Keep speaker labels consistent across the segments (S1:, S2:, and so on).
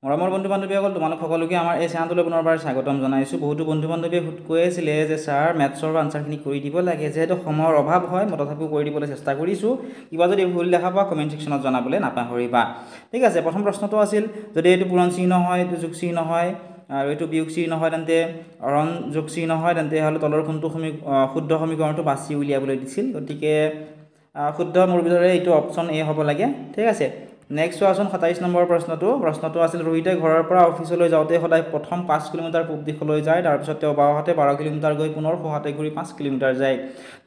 S1: মৰমৰ বন্ধু বান্ধৱীসকল তোমালোক সকলোকে আমাৰ এই চেনেলটোলৈ পুনৰবাৰ স্বাগতম জনাইছোঁ। বহুতো বন্ধু বান্ধৱীয়ে কৈ আছিলে যে ছাৰ মেথছৰ আনচাৰখিনি কৰি দিব লাগে, যিহেতু সময়ৰ অভাৱ হয় মই তথাপিও কৰি দিবলৈ চেষ্টা কৰিছোঁ। কিবা যদি ভুল দেখা পোৱা কমেণ্ট ছেকশ্যনত জনাবলৈ নাপাহৰিবা। ঠিক আছে, প্ৰথম প্ৰশ্নটো আছিল যদি এইটো পূৰণ চিহ্ন হয়, এইটো যোগ চিহ্ন হয় আৰু এইটো বিয়োগ চিহ্ন হয়, তেন্তে ৰণ যোগ চিহ্ন হয়, তেন্তে হ'লে তলৰ কোনটো শুদ্ধ সমীকৰণটো বাছি উলিয়াবলৈ দিছিল। গতিকে শুদ্ধ মোৰ ভিতৰে এইটো অপশ্যন এ হ'ব লাগে। ঠিক আছে, নেক্সট চোৱাচোন 27 নম্বৰ প্ৰশ্নটো আছিল ৰোহিতে ঘৰৰ পৰা অফিচলৈ যাওঁতে সদায় প্ৰথম 5 কিলোমিটাৰ পূব দিশলৈ যায়, তাৰপিছত তেওঁ বাওঁহাতে 12 কিলোমিটাৰ গৈ পুনৰ সোঁহাতে ঘূৰি 5 কিলোমিটাৰ যায়,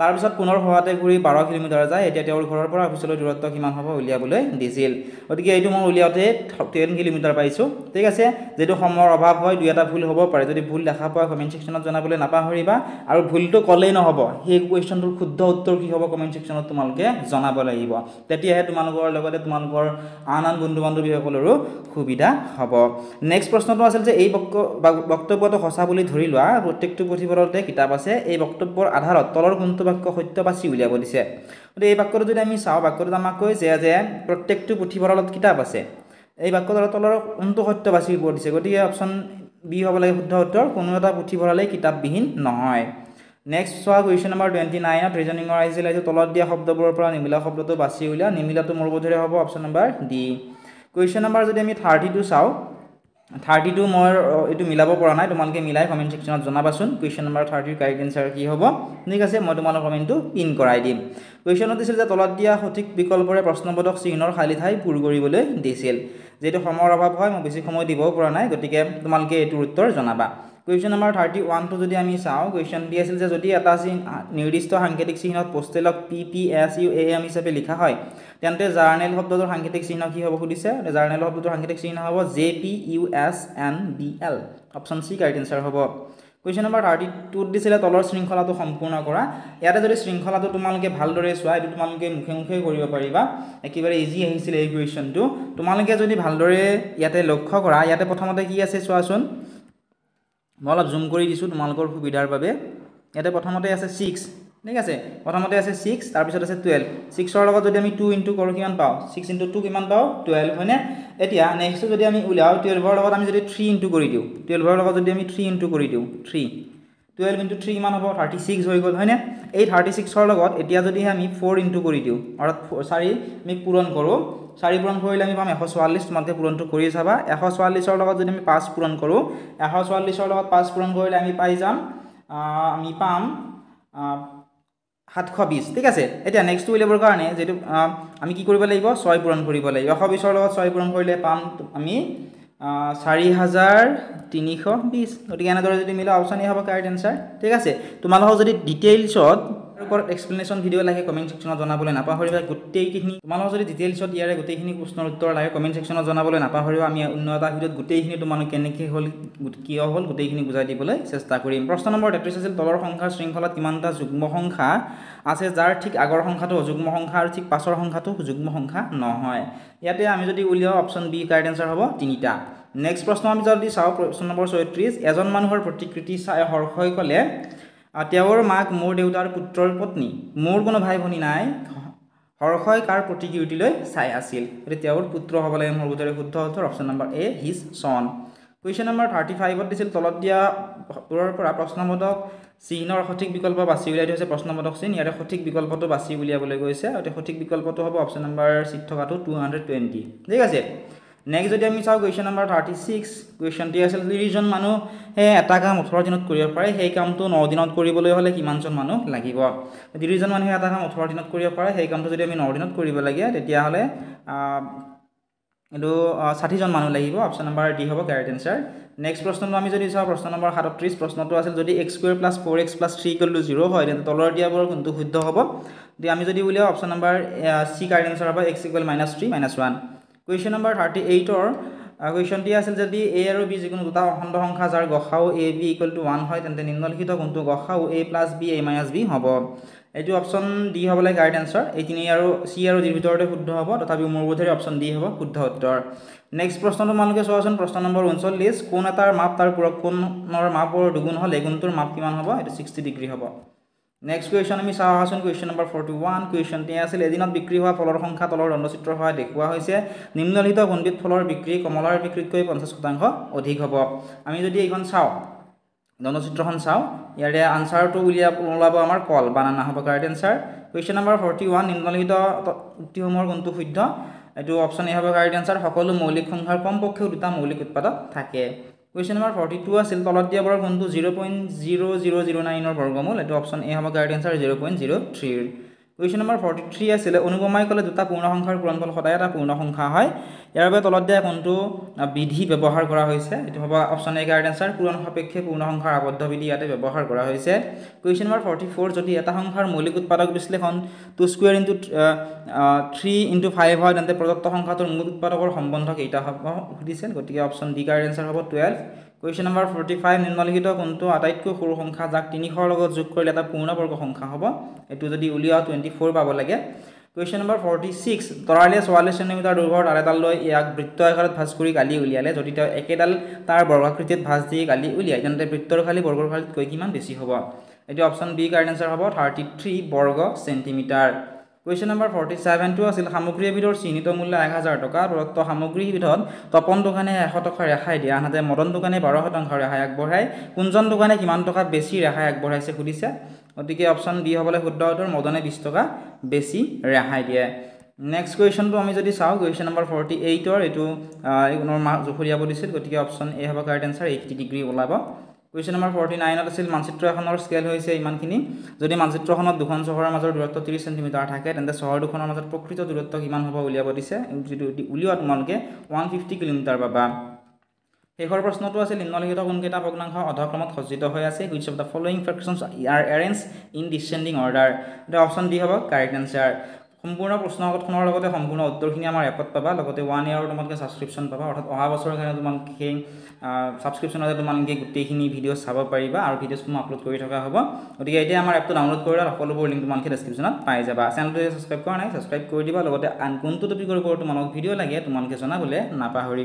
S1: তাৰপিছত পুনৰ সোঁহাতে ঘূৰি 12 কিলোমিটাৰ যায়। এতিয়া তেওঁৰ ঘৰৰ পৰা অফিচলৈ দূৰত্ব কিমান হ'ব উলিয়াবলৈ দিছিল। গতিকে এইটো মই উলিয়াওঁতে 10 কিলোমিটাৰ পাইছোঁ। ঠিক আছে, যিটো সময়ৰ অভাৱ হয় দুই এটা ভুল হ'ব পাৰে, যদি ভুল দেখা পোৱা কমেণ্ট ছেকশ্যনত জনাবলৈ নাপাহৰিবা। আৰু ভুলটো ক'লেই নহ'ব, সেই কুৱেশ্যনটোৰ শুদ্ধ উত্তৰ কি হ'ব কমেণ্ট ছেকশ্যনত তোমালোকে জনাব লাগিব, তেতিয়াহে তোমালোকৰ লগতে তোমালোকৰ আন বন্ধু বান্ধৱীসকলৰো সুবিধা হ'ব। নেক্সট প্ৰশ্নটো আছিল যে এই বক্তব্যটো সঁচা বুলি ধৰি লোৱা, প্ৰত্যেকটো পুথিভঁৰালতে কিতাপ আছে, এই বক্তব্যৰ আধাৰত তলৰ কোনটো বাক্য সত্য বাছি উলিয়াব দিছে। গতিকে এই বাক্যটো যদি আমি চাওঁ, বাক্যটোত আমাক কৈছে যে প্ৰত্যেকটো পুথিভঁৰালত কিতাপ আছে, এই বাক্যটোৰ তলৰ কোনটো সত্য বাছি উলিয়াব দিছে। গতিকে অপশ্যন বি হ'ব লাগে শুদ্ধ উত্তৰ, কোনো এটা পুথিভঁৰালেই কিতাপবিহীন নহয়। নেক্সট চোৱা কুৱেশ্যন নম্বৰ 29ত ৰিজনিঙৰ আহিছিল তলত দিয়া শব্দবোৰৰ পৰা নিমিলা শব্দটো বাছি উলিয়া। নিমিলাটো মোৰ বোধেৰে হ'ব option number D. Question number যদি আমি 32 চাওঁ, 32 মই এইটো মিলাব পৰা নাই, তোমালোকে মিলাই কমেণ্ট ছেকশ্যনত জনাবাচোন কুৱেশ্যন নম্বৰ 30ৰ কাৰেক্ট এনচাৰ কি হ'ব। ঠিক আছে, মই তোমালোকৰ কমেণ্টটো পিন কৰাই দিম। কুৱেশ্যনত দিছিল যে তলত দিয়া সঠিক বিকল্পৰে প্ৰশ্নবোধক চিহ্নৰ খালী ঠাই পূৰ কৰিবলৈ দিছিল। যিহেতু সময়ৰ অভাৱ হয় মই বেছি সময় দিবও পৰা নাই, গতিকে তোমালোকে এইটোৰ উত্তৰ জনাবা। কুৱেশ্যন নম্বৰ 31টো যদি আমি চাওঁ, কুৱেশ্যন দি আছিল যে যদি এটা নিৰ্দিষ্ট সাংকেতিক চিহ্নত পোষ্টেলক PPSUAM হিচাপে লিখা হয়, তেন্তে জাৰ্নেল শব্দটোৰ সাংকেতিক চিহ্ন কি হ'ব সুধিছে। জাৰ্নেল শব্দটোৰ সাংকেতিক চিহ্ন হ'ব JPUSNBL, option C correct answer হ'ব। কুৱেশ্যন নম্বৰ 32ত দিছিলে তলৰ শৃংখলাটো সম্পূৰ্ণ কৰা। ইয়াতে যদি শৃংখলাটো তোমালোকে ভালদৰে চোৱা, এইটো তোমালোকে মুখে মুখে কৰিব পাৰিবা, একেবাৰে ইজি আহিছিলে এই কুৱেশ্যনটো। তোমালোকে যদি ভালদৰে ইয়াতে লক্ষ্য কৰা, ইয়াতে প্ৰথমতে কি আছে চোৱাচোন, মই অলপ জুম কৰি দিছোঁ তোমালোকৰ সুবিধাৰ বাবে। ইয়াতে প্ৰথমতে আছে 6, ঠিক আছে, প্ৰথমতে আছে 6, তাৰপিছত আছে 12। 6ৰ লগত যদি আমি 2 ইনটু কৰোঁ কিমান পাওঁ, 6 ইনটু 2 কিমান পাওঁ 12, হয়নে। এতিয়া নেক্সটটো যদি আমি উলিয়াওঁ 12ৰ লগত আমি যদি 3 ইনটু কৰি দিওঁ, 12ৰ লগত যদি আমি 3 ইনটু কৰি দিওঁ, 12 ইনটু 3 কিমান হ'ব 36 হৈ গ'ল, হয়নে। এই 36ৰ লগত এতিয়া যদি আমি 4 ইনটু কৰি দিওঁ, অৰ্থাৎ 4 আমি পূৰণ কৰোঁ, 4 পূৰণ কৰিলে আমি পাম 144। তোমালোকে পূৰণটো কৰি চাবা। 144ৰ লগত যদি আমি 5 পূৰণ কৰোঁ, 144ৰ লগত 5 পূৰণ কৰিলে আমি পাম 720, ঠিক আছে। এতিয়া নেক্সটটো উলিয়াবৰ কাৰণে যিটো আমি কি কৰিব লাগিব, 6 পূৰণ কৰিব লাগিব। 120ৰ লগত 6 পূৰণ কৰিলে পাম আমি 4320। গতিকে এনেদৰে যদি মিলা অপশ্যন এ হ'ব কাৰেক্ট এনচাৰ। ঠিক আছে, তোমালোকক যদি ডিটেইলছত ওপৰত এক্সপ্লেনেশ্যন ভিডিঅ' লাগে কমেণ্ট ছেকশ্যনত জনাবলৈ নাপাহৰিবা। তোমালোকক যদি ডিটেইলছত ইয়াৰে গোটেইখিনি প্ৰশ্নৰ উত্তৰ লাগে কমেণ্ট ছেকশ্যনত জনাবলৈ নাপাহৰিবা। আমি অন্য এটা ভিডিঅ'ত গোটেইখিনি তোমালোক কেনেকৈ হ'ল কিয় হ'ল গোটেইখিনি বুজাই দিবলৈ চেষ্টা কৰিম। প্ৰশ্ন নম্বৰ 33 আছিল তলৰ সংখ্যাৰ শৃংখলাত কিমানটা যুগ্ম সংখ্যা আছে যাৰ ঠিক আগৰ সংখ্যাটো অযুগ্ম সংখ্যা আৰু ঠিক পাছৰ সংখ্যাটো যুগ্ম সংখ্যা নহয়। ইয়াতে আমি যদি উলিয়াওঁ অপশ্যন বি কাৰেক্ট এনচাৰ হ'ব 3টা। নেক্সট প্ৰশ্ন আমি যদি চাওঁ, প্ৰশ্ন নম্বৰ 34, এজন মানুহৰ প্ৰতিকৃতি চাই হৰ্ষই ক'লে তেওঁৰ মাক মোৰ দেউতাৰ পুত্ৰৰ পত্নী, মোৰ কোনো ভাই ভনী নাই, হৰ্ষই কাৰ প্ৰতিকৃতিলৈ চাই আছিল। গতিকে তেওঁৰ পুত্ৰ হ'ব লাগে মোৰ বোধেৰে শুদ্ধ উত্তৰ, অপশ্যন নম্বৰ এ হিজ চন। কুৱেশ্যন নম্বৰ 35ত দিছিল তলত দিয়াবোৰৰ পৰা প্ৰশ্নবোধক চিহ্নৰ সঠিক বিকল্প বাছি উলিয়াই থৈছে প্ৰশ্নবোধক চিহ্ন। ইয়াৰে সঠিক বিকল্পটো বাছি উলিয়াবলৈ গৈছে, গতিকে সঠিক বিকল্পটো হ'ব অপশ্যন নম্বৰ চিত থকাটো 220, ঠিক আছে। নেক্সট যদি আমি চাওঁ কুৱেশ্যন নম্বৰ 36, কুৱেশ্যনটি আছিল 30জন মানুহে এটা কাম 18 দিনত কৰিব পাৰে, সেই কামটো 9 দিনত কৰিবলৈ হ'লে কিমানজন মানুহ লাগিব। 30জন মানুহে এটা কাম 18 দিনত কৰিব পাৰে, সেই কামটো যদি আমি 9 দিনত কৰিব লাগে তেতিয়াহ'লে এইটো 60জন মানুহ লাগিব, অপশ্যন নম্বৰ ডি হ'ব কাৰেক্ট এনচাৰ। নেক্সট প্ৰশ্নটো আমি যদি চাওঁ, প্ৰশ্ন নম্বৰ 37, প্ৰশ্নটো আছিল যদি x² + 4x + 3 = 0 হয় তেন্তে তলৰ দিয়াবোৰৰ কোনটো শুদ্ধ হ'ব। আমি যদি উলিয়াওঁ option number C correct answer হ'ব x = -3 - 1। কুৱেশ্যন নম্বৰ 38ৰ কুৱেশ্যনটি আছিল যদি a আৰু b যিকোনো দুটা অখণ্ড সংখ্যা যাৰ গসাউ ab = 1 হয় তেন্তে নিম্নলিখিত কোনটো গসাউ a + b a - b হ'ব। এইটো অপশ্যন ডি হ'ব লাগে কাৰেক্ট এনচাৰ। এই তিনি আৰু চি আৰু ডিৰ ভিতৰতে শুদ্ধ হ'ব, তথাপিও মোৰ বোধেৰে অপশ্যন ডি হ'ব শুদ্ধ উত্তৰ। নেক্সট প্ৰশ্নটো তোমালোকে চোৱাচোন, প্ৰশ্ন নম্বৰ 39, কোণ এটাৰ মাপ তাৰ পূৰক কোণৰ মাপৰ দুগুণ হ'লে কোণটোৰ মাপ কিমান হ'ব। এইটো 60 ডিগ্ৰী হ'ব। নেক্সট কুৱেশ্যন আমি চাওঁ আহাচোন কুৱেশ্যন নম্বৰ 41 কুৱেশ্যনটি আছিল এদিনত বিক্ৰী হোৱা ফলৰ সংখ্যা তলৰ দণ্ডচিত্ৰৰ সহায়ত দেখুওৱা হৈছে নিম্নলিখিত কোনবিধ ফলৰ বিক্ৰী কমলাৰ বিক্ৰীতকৈ 50% অধিক হ'ব আমি যদি এইখন চাওঁ দণ্ডচিত্ৰখন চাওঁ ইয়াৰে আনসাৰটো ওলাব আমাৰ কল বানানা হ'ব কাৰেক্ট আনসাৰ কুৱেশ্যন নম্বৰ 41 নিম্নলিখিত উক্তিসমূহৰ কোনটো শুদ্ধ এইটো অপচন এ হ'ব কাৰেক্ট আনসাৰ সকলো মৌলিক সংখ্যাৰ কমপক্ষে দুটা মৌলিক উৎপাদক থাকে কুৱেশ্যন নম্বৰ 42 আছিল তলত দিয়া বৰৰ কোনটো 0.0009 ৰ বৰ্গমূল এটো অপচন এ হ'ব কাৰেক্ট আনসাৰ 0.03 কুৱেশ্যন নম্বৰ 43 আছিল অনুপমাই ক'লে দুটা পূৰ্ণ সংখ্যাৰ পূৰণফল সদায় এটা পূৰ্ণ সংখ্যা হয় ইয়াৰ বাবে তলত দিয়া কোনটো বিধি ব্যৱহাৰ কৰা হৈছে এটো হ'ব অপচন এ কাৰেক্ট আনসাৰ পূৰণ সাপেক্ষে পূৰ্ণ সংখ্যাৰ আবদ্ধ বিধি ইয়াতে ব্যৱহাৰ কৰা হৈছে কুৱেশ্যন নম্বৰ 44 যদি এটা সংখ্যাৰ মৌলিক উৎপাদক বিশ্লেষণ 2 স্কয়াৰ ইনটু 3 ইনটু 5 হয় তেন্তে প্ৰদত্ত সংখ্যাটোৰ মূল উৎপাদকৰ সম্বন্ধ কেইটা হ'ব সুধিছিল গতিকে অপচন ডি কাৰেক্ট আনসাৰ হ'ব 12 কুৱেশ্যন নম্বৰ 45 নিম্নলিখিত কোনটো আটাইতকৈ সৰু সংখ্যা যাক 300 ৰ লগত যোগ কৰিলে এটা পূৰ্ণবৰ্গ সংখ্যা হ'ব এটো যদি উলিয়া 24 পাব লাগে কুৱেশ্যন নম্বৰ 46 তৰালিয়ে 44 সেন্টিমিটাৰ দৈৰ্ঘ্যৰ তাৰেডাল লৈ ইয়াক বৃত্ত আকাৰত ভাঁজ কৰি গালি উলিয়ালে যদি তেওঁ একেডাল তাৰ বৰ্গাকৃতিত ভাঁজ দি গালি উলিয়ায় তেন্তে বৃত্তৰ খালি বৰ্গৰ খালিতকৈ কিমান বেছি হ'ব এটো অপচন বি কাৰেক্ট আনসাৰ হ'ব 33 বৰ্গ সেন্টিমিটাৰ কুৱেশ্যন নম্বৰ 47 টো আছিল সামগ্ৰী এবিধৰ চিহ্নিত মূল্য 1000 টকা প্ৰদত্ত সামগ্ৰী বিধত তপন দোকানে 100 টকা ৰেহাই দিয়ে আনহাতে মদন দোকানে 12% ৰেহাই আগবঢ়ায় কোনজন দোকানে কিমান টকা বেছি ৰেহাই আগবঢ়াইছে সুধিছে গতিকে অপচন বি হ'বলৈ শুদ্ধ উত্তৰ মদনে 20 টকা বেছি ৰেহাই দিয়ে নেক্সট কুৱেশ্যনটো আমি যদি চাওঁ কুৱেশ্যন নম্বৰ 48 ৰ এটো নৰমাল জোখৰিয়াব দিছিল গতিকে অপচন এ হ'ব কাৰেক্ট আনসাৰ 80 ডিগ্ৰী ওলাব কুৱেশ্যন নম্বৰ 49 ত আছিল মানচিত্ৰ এখনৰ স্কেল হৈছে ইমানখিনি যদি মানচিত্ৰখনত দুখন চহৰৰ মাজৰ দূৰত্ব 30 সেন্টিমিটাৰ থাকে তেন্তে চহৰ দুখনৰ মাজত প্ৰকৃত দূৰত্ব কিমান হ'ব উলিয়াব দিছে যদি উলিওৱা তোমালোকে 150 কিলোমিটাৰ পাবা শেষৰ প্ৰশ্নটো আছিল নিম্নলিখিত কোনকেইটা ভগ্নাংশ অধক্ৰমত সজ্জিত হৈ আছে which of the following fractions are arranged in descending order এটা অপচন ডি হ'ব কাৰেক্ট আনসাৰ সম্পূৰ্ণ প্ৰশ্নকথনৰ লগতে সম্পূৰ্ণ উত্তৰখিনি আমাৰ এপত পাবা লগতে 1 ইয়াৰৰ তোমালোকে সাবস্ক্ৰিপচন পাবা অৰ্থাৎ অহা বছৰৰ কাৰণে তোমালোকে সাবস্ক্ৰিপচনতে তোমালোকে গোটেইখিনি ভিডিঅ চাব পাৰিবা আৰু ভিডিঅ'সমূহ আপলোড কৰি থকা হ'ব গতিকে এতিয়া আমাৰ এপটো ডাউনলোড কৰিলে সকলোবোৰ লিংক তোমালোকে ডেসক্ৰিপচনত পাই যাবা চেনেলটো সাবস্ক্ৰাইব কৰা নাই সাবস্ক্ৰাইব কৰি দিবা লগতে আন কোনটো টপিকৰ ওপৰত তোমালোকক ভিডিঅ' লাগে তোমালোকে জনাবলৈ নাপাহৰি